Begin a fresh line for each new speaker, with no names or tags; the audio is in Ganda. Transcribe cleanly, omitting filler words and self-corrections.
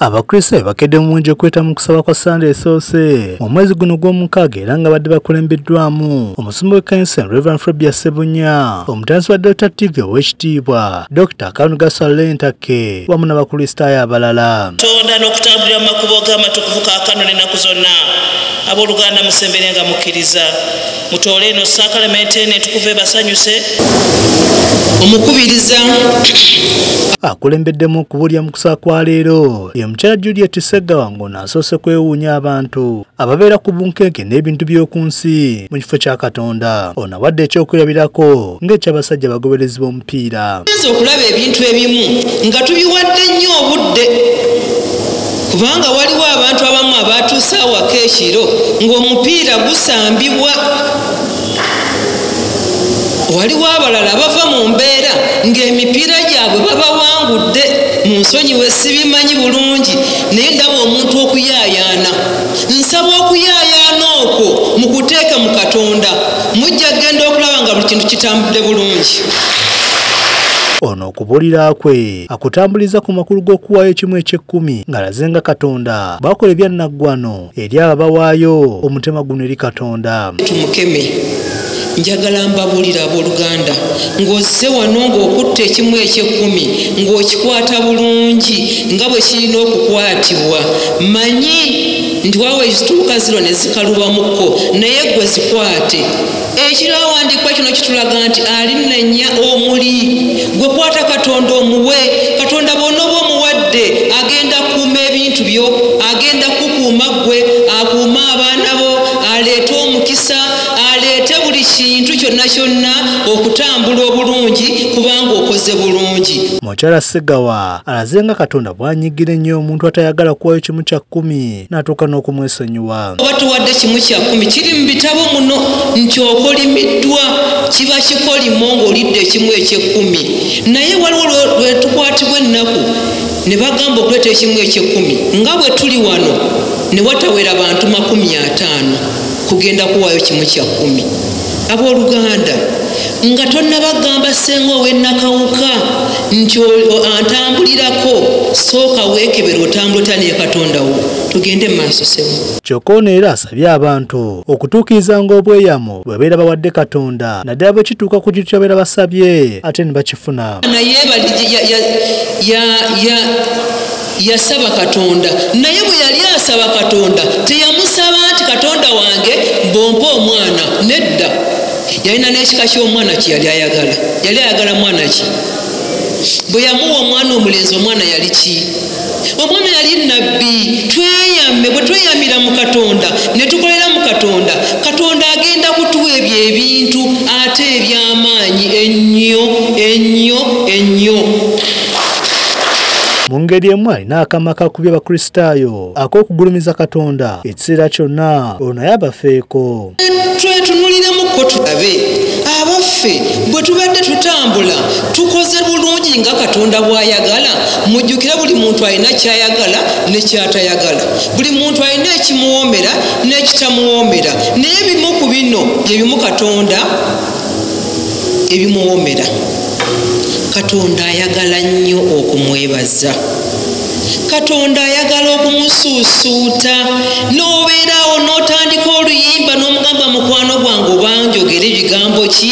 Abakristo bakedde mu mwingi okweta mu kusaba kwa Sunday esoose mu mwezi guno gw'omukaaga era nga badde bakulembeddwamu omusumba w'ekkanisa Reverend Frobian Ssebunya, omutandisi wa Delta TV ow'ekitiibwa Dr. Kanuga Salentake wamu n'abakristaayo abalala.
Tonda n'okutambulira mu makubo g'amatukuvu kaakano n'ennaku zonna abooluganda musemberenga mukkiriza mutoole eno saakalamente entukuvu ebasanyuse omukubiriza
akulembeddemu okubuulira mu kusaba kwa leero ye mukyala Juliet Ssegawango n'asoose kwewuunya abantu ababeera ku bunkenke n'ebintu by'oku nsi mu kifo kya Katonda. Ono awadde ekyokulabirako ng'ekyabasajja bagoberezi b'omupiira.
Tuyinza okulaba ebintu ebimu nga tubiwadde nnyo obudde kubanga waliwo abantu abamu abatuusa awaka ekiro ng'omupiira gusambibwa. Waliwo abalala bava mu mbeera ng'emipiira gyabwe babawangudde mu nsonyiwe sibimanyi bulungi naye ndaba omuntu okuyaayaana. Nsaba okuyaayaana okwo mu kuteeka mu Katonda mujja genda okulaba nga buli kintu kitambudde bulungi.
Ono okubuulira kwe akutambuliza ku makulu g'okuwaayo ekimu eky'ekkumi ng'alaze nga Katonda baakola ebyannaggwano eri ababawaayo omutema guno eri Katonda.
Tumukeme. Njagala mbabuulira abooluganda ng'ozze wano ng'okutta ekimu eky'ekkumi ng'okikwata bulungi nga bwe kirina okukwatibwa. Manyi nti waawe ezituuka ziro ne zikalubamukko naye gwe zikwate. Ekirawandiikibwa kino kitulaga nti alinenya omuli gwe kwata Katonda omuwe. Katonda bw'onooba omuwadde agenda kukuuma ebintu byo, agenda kukuuma gwe, akuuma abaana bo, aleete omukisa, aleete buli kintu kyonna kyonna okutambula obulungi kubanga okoze bulungi.
Mukyala Ssegawa alaze nga Katonda bw'anyigira ennyo omuntu atayagala kuwaayo kimu kya kkumi n'atuuka n'okumwesonyiwa.
Oba tuwadde kimu kya kkumi kiri mu bitabo muno nti okolimiddwa kiba kikolimo ng'olidde ekimu eky'ekkumi. Naye waliwo lwe tukwatibwa ennaku ne bagamba okuleeta ekimu eky'ekkumi nga bwe tuli wano ne watawera bantu 50 kugenda kuwaayo kimu kya kkumi. Abooluganda nga tonnabagamba ssenga ow'ennakawuka nti antambulirako sooka weekebera otambula ne Katonda wo tugende mu maaso ssebo.
Kyokka ono era asabye abantu okutuukirizanga obweyamo bwe babeera bawadde Katonda naddala bwe kituuka ku kintu kyabeera basabye ate ne bakifuna.
Naye yasaba Katonda naye bwe yali asaba Katonda teyamusaba nti Katonda wange bompa omwana. Nedda, yalina n'ekika ky'omwana kye yali ayagala. Yali ayagala mwana ki? Bwe yamuwa omwana omulenzi omwana yali ki? Omwana yali nabbi. Tweyame, bwe tweyamira mu Katonda ne tukolera mu Katonda, Katonda agenda kutuwa ebyo ebintu ate eby'amaanyi ennyo ennyo ennyo.
Mu ngeri emu alina akama kakubye abakristaayo ak'okugulumiza Katonda ekiseera kyonna ono naye abafeeko.
Twetunuliremukko tulabe abaffe bwe tubadde tutambula tukoze bulungi nga Katonda bw'ayagala. Mujjukire buli muntu alina ky'ayagala ne ky'atayagala. Buli muntu alina ekimuwoomera n'ekitamuwoomera naye ebimu ku bino ebimu Katonda ebimuwoomera. Katonda ayagala nnyo okumwebaza. Katonda ayagala okumusuusuuta. N'obeeraawo n'otandika oluyimba n'omugamba mukwano gwange oba njogera ebigambo ki